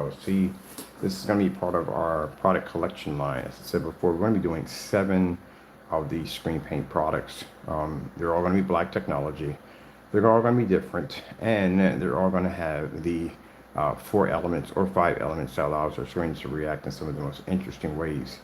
LLC. This is going to be part of our product collection line. As I said before, we're going to be doing 7 of these screen paint products. They're all going to be black technology. They're all going to be different, and they're all going to have the 4 elements or 5 elements that allows our screens to react in some of the most interesting ways.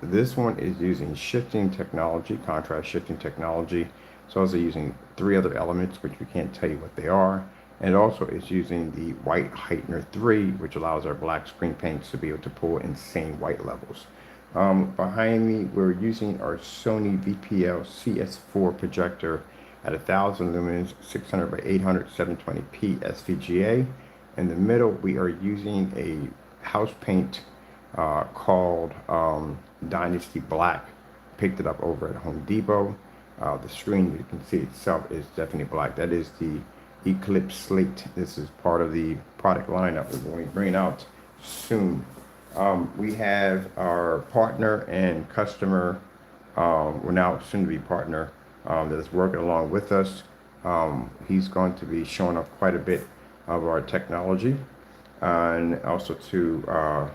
This one is using shifting technology, contrast shifting technology. It's also using 3 other elements, which we can't tell you what they are. And also it's using the white heightener 3, which allows our black screen paints to be able to pull insane white levels. Behind me, we're using our Sony VPL CS4 projector at 1000 lumens, 600 by 800, 720p SVGA. In the middle, we are using a house paint called Dynasty Black. Picked it up over at Home Depot. The screen, you can see itself, is definitely black. That is the Eclipse Slate. This is part of the product lineup we're going to bring out soon. We have our partner and customer, we're now soon to be partner, that is working along with us. He's going to be showing off quite a bit of our technology, and also to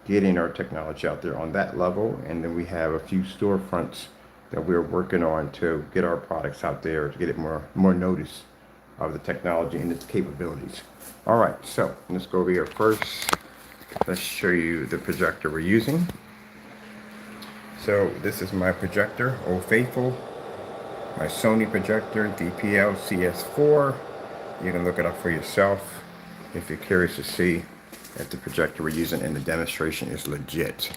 getting our technology out there on that level. And then we have a few storefronts that we're working on to get our products out there, to get it more notice of the technology and its capabilities. All right, so let's go over here first. Let's show you the projector we're using. So this is my projector, Old Faithful, my Sony projector, VPL CS4. You can look it up for yourself if you're curious to see if the projector we're using in the demonstration is legit.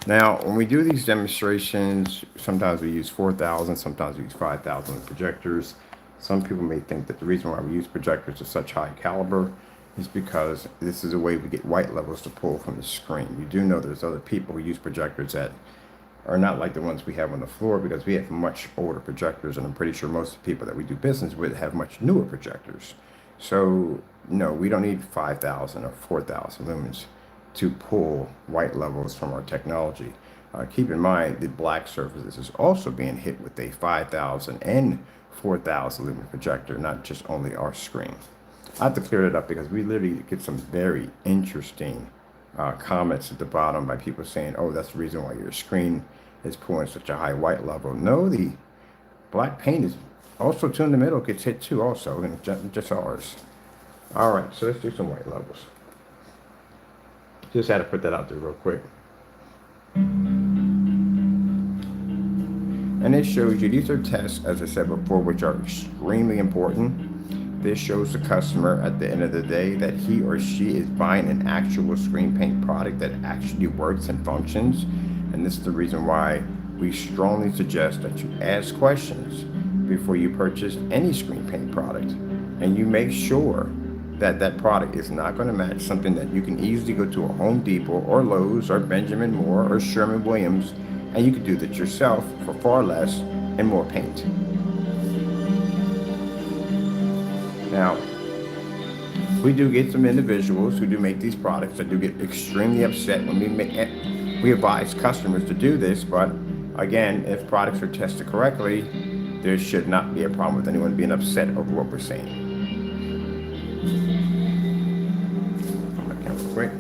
Now, when we do these demonstrations, sometimes we use 4,000, sometimes we use 5,000 projectors. Some people may think that the reason why we use projectors of such high caliber is because this is a way we get white levels to pull from the screen. You do know there's other people who use projectors that are not like the ones we have on the floor, because we have much older projectors, and I'm pretty sure most of the people that we do business with have much newer projectors. So, no, we don't need 5,000 or 4,000 lumens to pull white levels from our technology. Keep in mind, the black surfaces is also being hit with a 5,000 and 4,000 lumen projector, not just only our screen. I have to clear it up because we literally get some very interesting comments at the bottom by people saying, oh, that's the reason why your screen is pulling such a high white level. No, the black paint is also too in the middle, gets hit too also, and just ours. All right, so let's do some white levels. Just had to put that out there real quick. And it shows you, these are tests, as I said before, which are extremely important. This shows the customer at the end of the day that he or she is buying an actual screen paint product that actually works and functions. And this is the reason why we strongly suggest that you ask questions before you purchase any screen paint product. And you make sure that that product is not going to match something that you can easily go to a Home Depot or Lowe's or Benjamin Moore or Sherwin-Williams, and you can do that yourself for far less and more paint. Now, we do get some individuals who do make these products that do get extremely upset when we advise customers to do this, but again, if products are tested correctly, there should not be a problem with anyone being upset over what we're saying. Quick.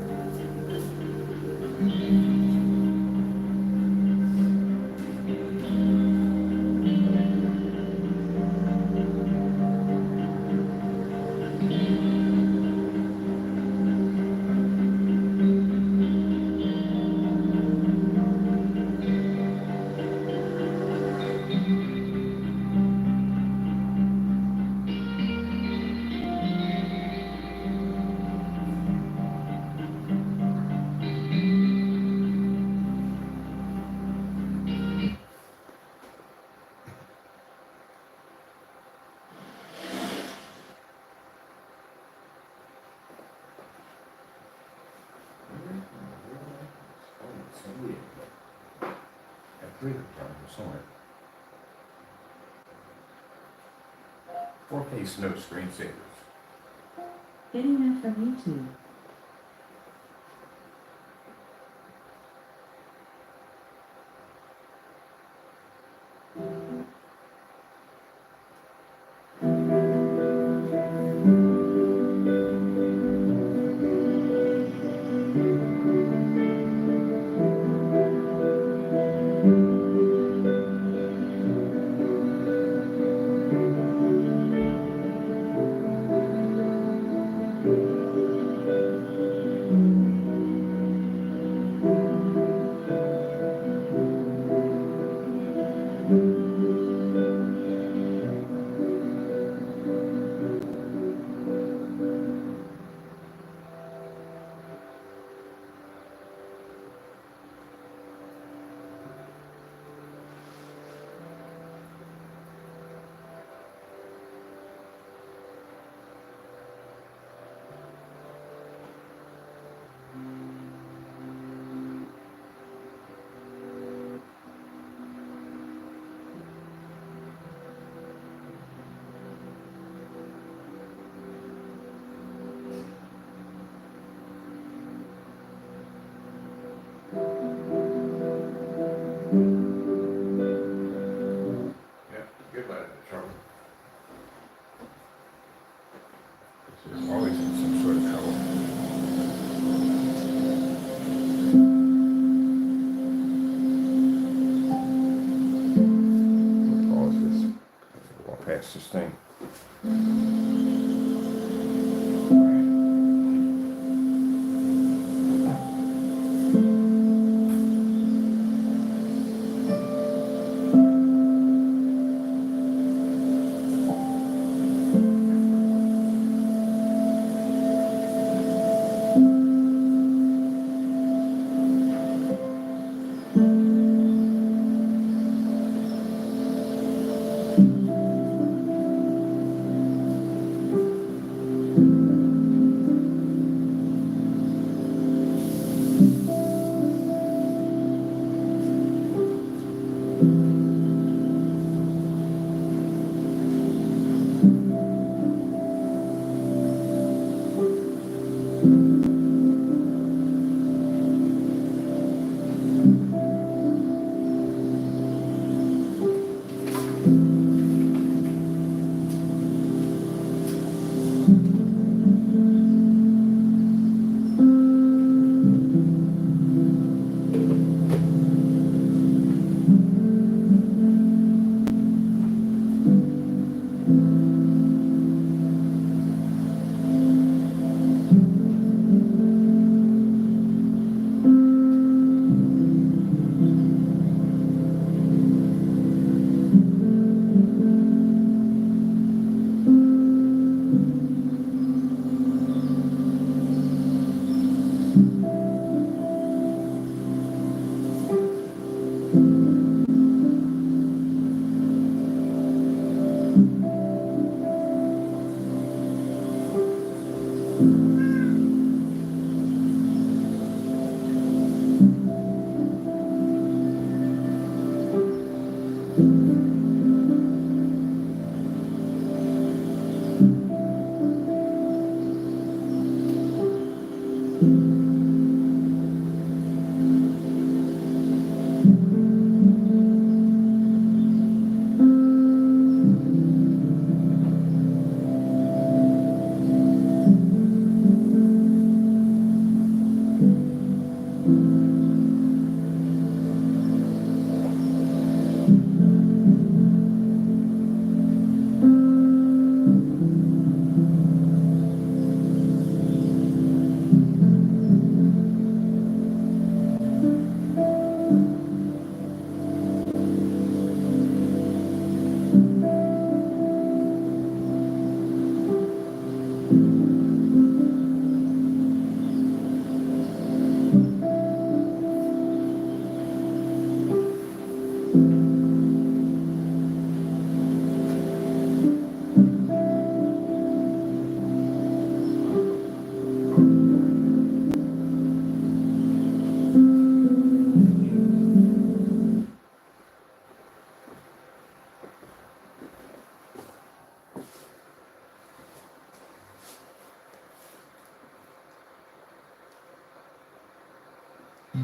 Somewhere. 4K Snow screensavers. Getting that from YouTube.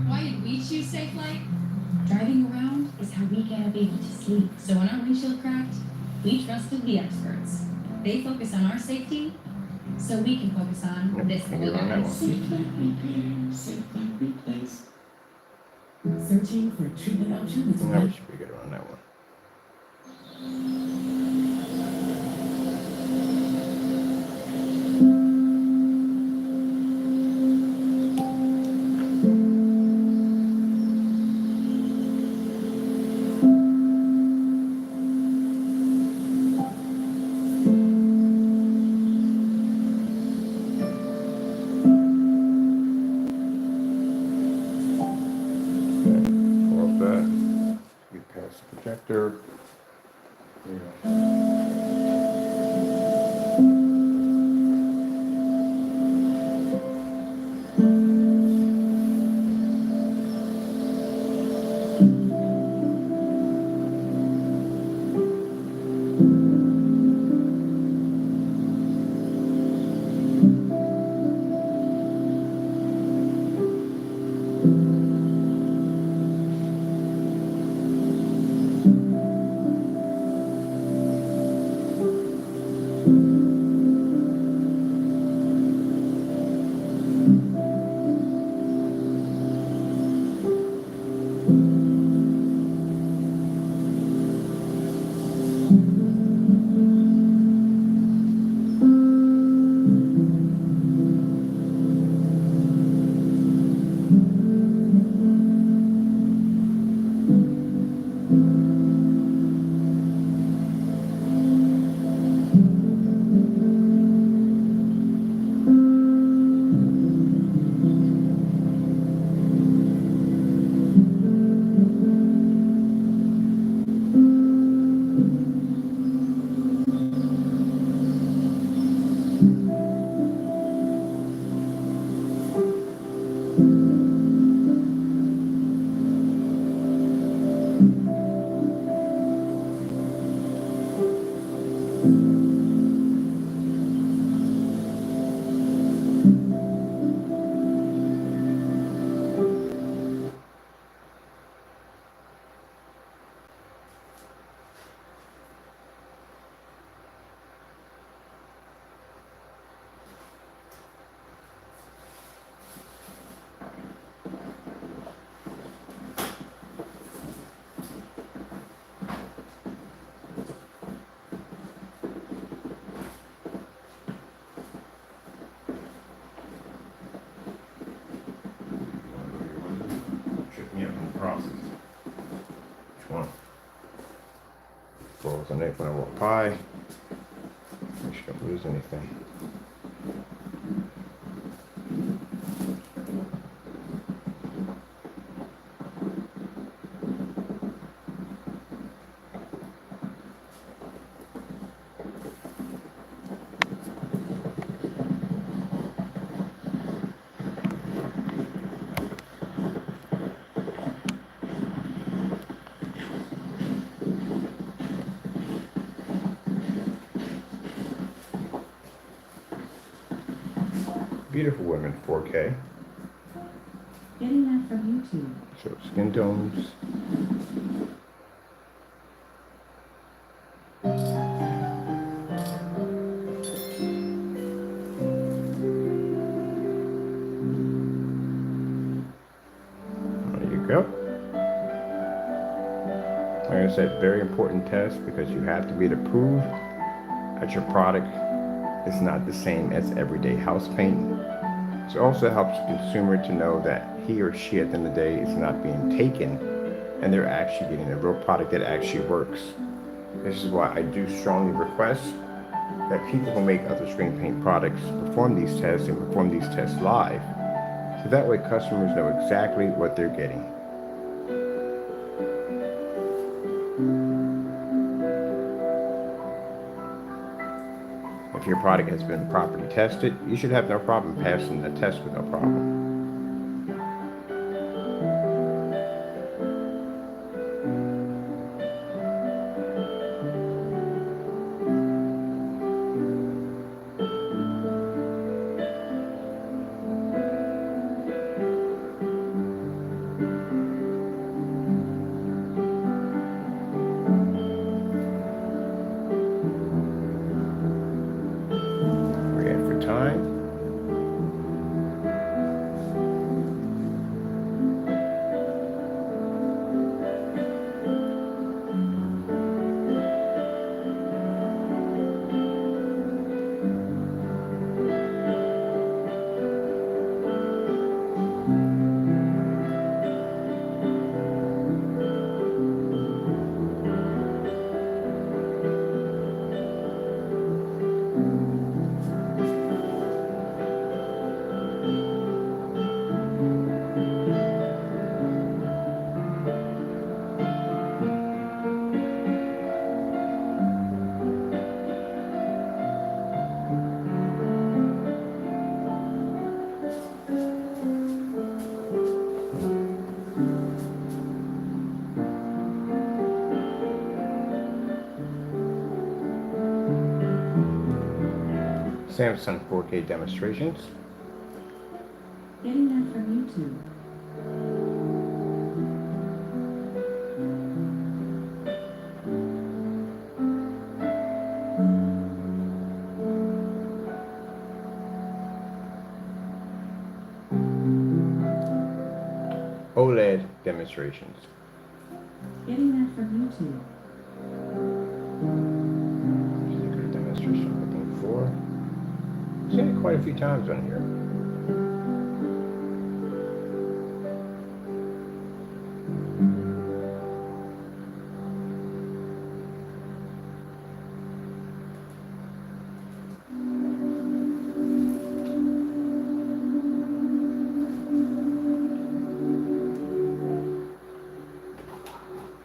Why did we choose safe light? Driving around is how we get a baby to sleep. So when our windshield cracked, we trusted the experts. They focus on our safety, so we can focus on this little guy. Safe light repair, safe light replace. Searching for treatment option that's Yeah, we should be good on that one. Off that. We pass the projector. Trip me up in the process. Which one? Close the neck when I walk by. Make sure I don't lose anything. Beautiful women, 4K. getting that from YouTube. So skin tones. There you go. Like I said, very important test because you have to be able to prove that your product is not the same as everyday house paint. It also helps the consumer to know that he or she at the end of the day is not being taken and they're actually getting a real product that actually works. This is why I do strongly request that people who make other screen paint products perform these tests and perform these tests live. So that way customers know exactly what they're getting. If your product has been properly tested, you should have no problem passing the test with no problem. Samsung 4K demonstrations. Getting that from YouTube. OLED demonstrations. Getting that from YouTube. Secret demonstration I'm looking for. I've seen it quite a few times on here.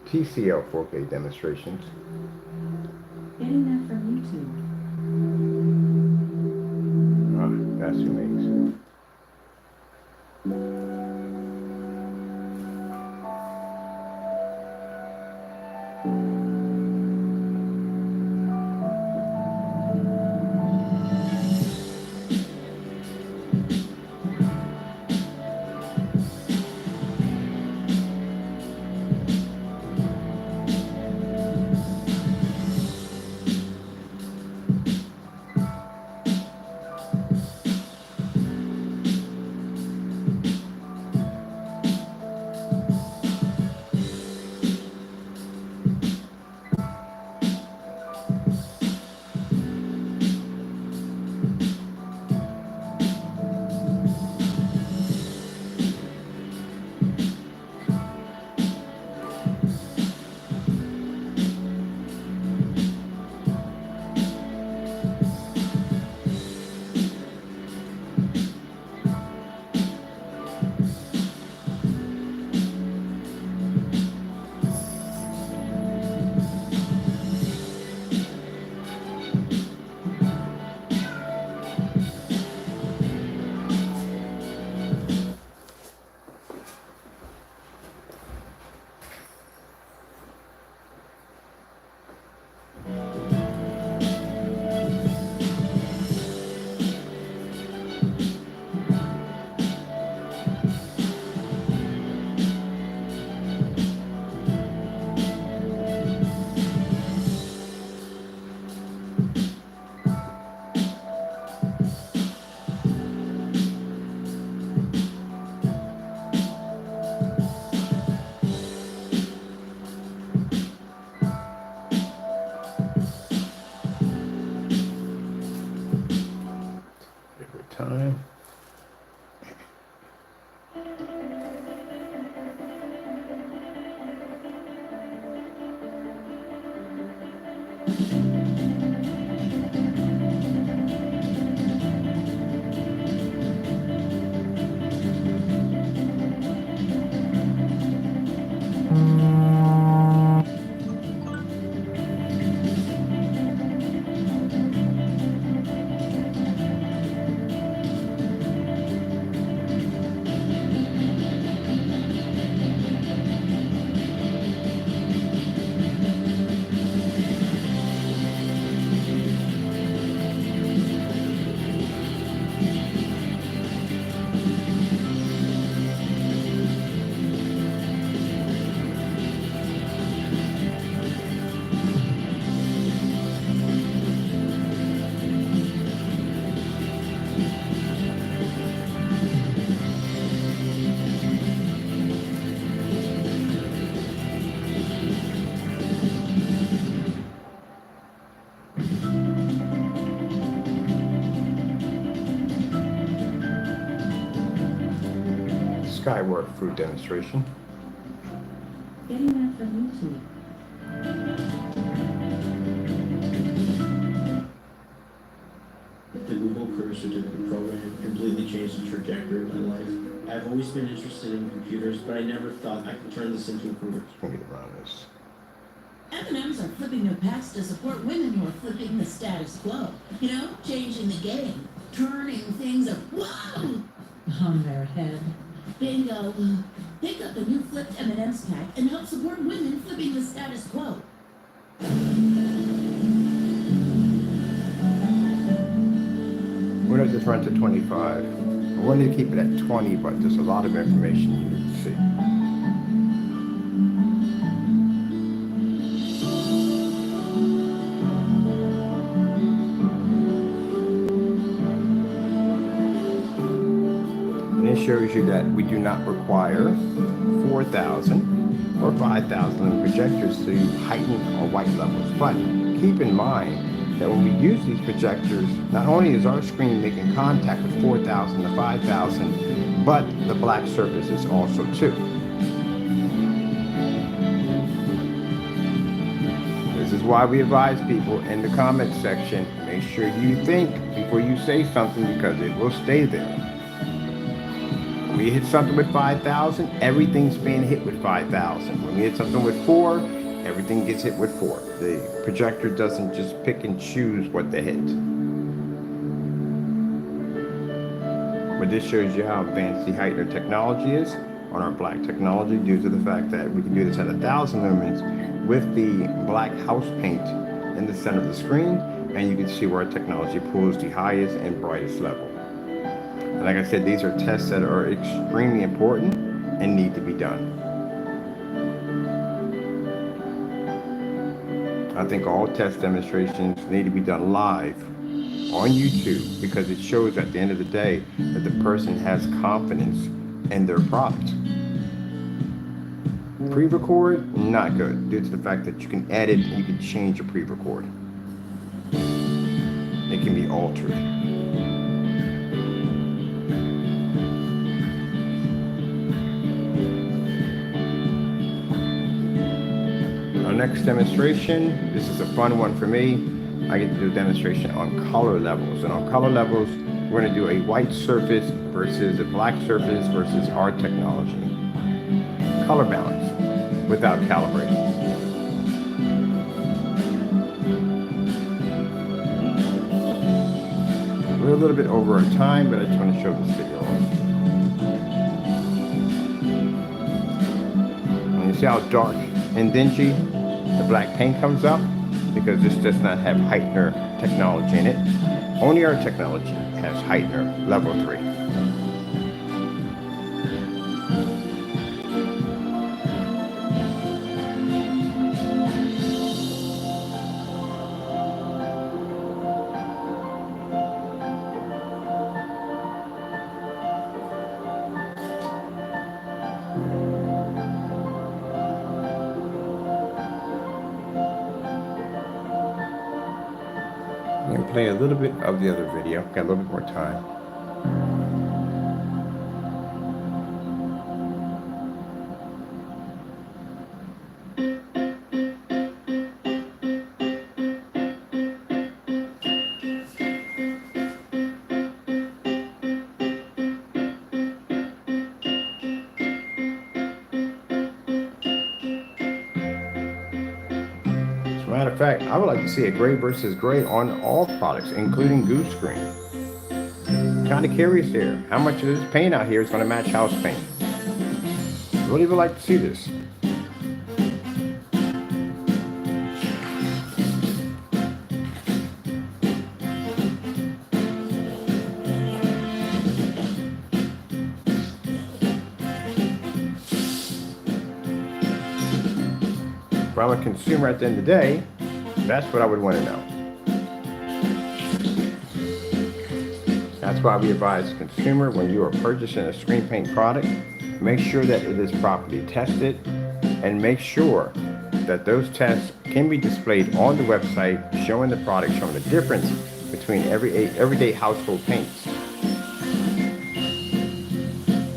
TCL 4K demonstrations. Getting that from YouTube. Ah, that's who makes it. Time. Skyward fruit demonstration. Getting that from YouTube. The Google Career Certificate Program completely changed the trajectory of my life. I've always been interested in computers, but I never thought I could turn this into a career. Let me get around this. M&Ms are flipping their packs to support women who are flipping the status quo. You know, changing the game, turning things up. Whoa! On their head. Bingo. Pick up the new flipped M&M's pack and help support women flipping the status quo. to just run to 25. I wanted to keep it at 20, but there's a lot of information you need to see. And it shows you that we do not require 4,000 or 5,000 projectors to heighten our white levels. But keep in mind that when we use these projectors, not only is our screen making contact with 4,000 to 5,000, but the black surface is also too. This is why we advise people in the comment section, make sure you think before you say something, because it will stay there. When we hit something with 5,000, everything's being hit with 5,000. When we hit something with 4, everything gets hit with 4. The projector doesn't just pick and choose what to hit. But this shows you how advanced the heightener technology is on our black technology, due to the fact that we can do this at 1,000 lumens with the black house paint in the center of the screen, and you can see where our technology pulls the highest and brightest level. And like I said, these are tests that are extremely important and need to be done. I think all test demonstrations need to be done live on YouTube, because it shows at the end of the day that the person has confidence in their product. Pre-record, not good, due to the fact that you can edit and you can change your pre-record. It can be altered. Our next demonstration, this is a fun one for me. I get to do a demonstration on color levels. And on color levels, we're going to do a white surface versus a black surface versus our technology. Color balance without calibrating. We're a little bit over our time, but I just want to show this video. And you see how dark and dingy the black paint comes up? Because this does not have heightener technology in it. Only our technology has heightener level 3. I'm going to play a little bit of the other video. Got a little bit more time. Matter of fact, I would like to see a gray versus gray on all products, including goose green. Kind of curious here. How much of this paint out here is going to match house paint? Really would like to see this. If I'm a consumer at the end of the day, that's what I would want to know. That's why we advise the consumer, when you are purchasing a screen paint product, make sure that it is properly tested, and make sure that those tests can be displayed on the website, showing the product, showing the difference between everyday household paints.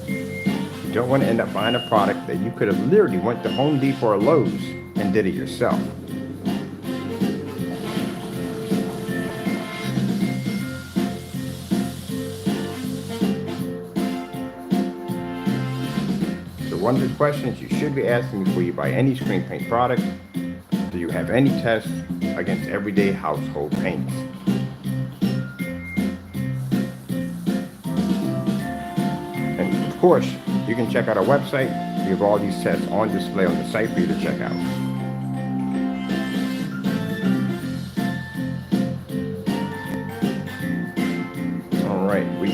You don't want to end up buying a product that you could have literally went to Home Depot or Lowe's and did it yourself. So one of the questions you should be asking before you buy any screen paint product: do you have any tests against everyday household paints? And of course, you can check out our website. We have all these tests on display on the site for you to check out.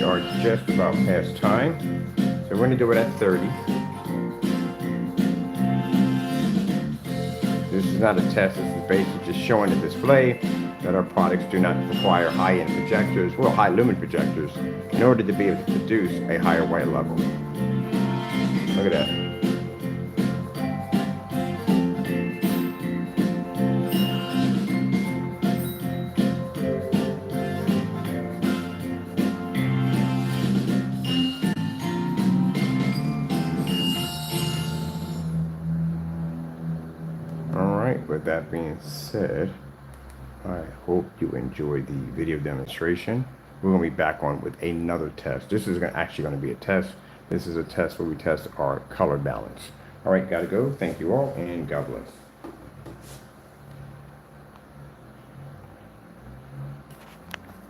are just about past time. So we're going to do it at 30. This is not a test. This is basically just showing the display that our products do not require high-end projectors, well, high lumen projectors, in order to be able to produce a higher white level. Look at that. Alright, with that being said, I hope you enjoyed the video demonstration. We're going to be back on with another test. This is actually going to be a test. This is a test where we test our color balance. Alright, gotta go. Thank you all, and God bless.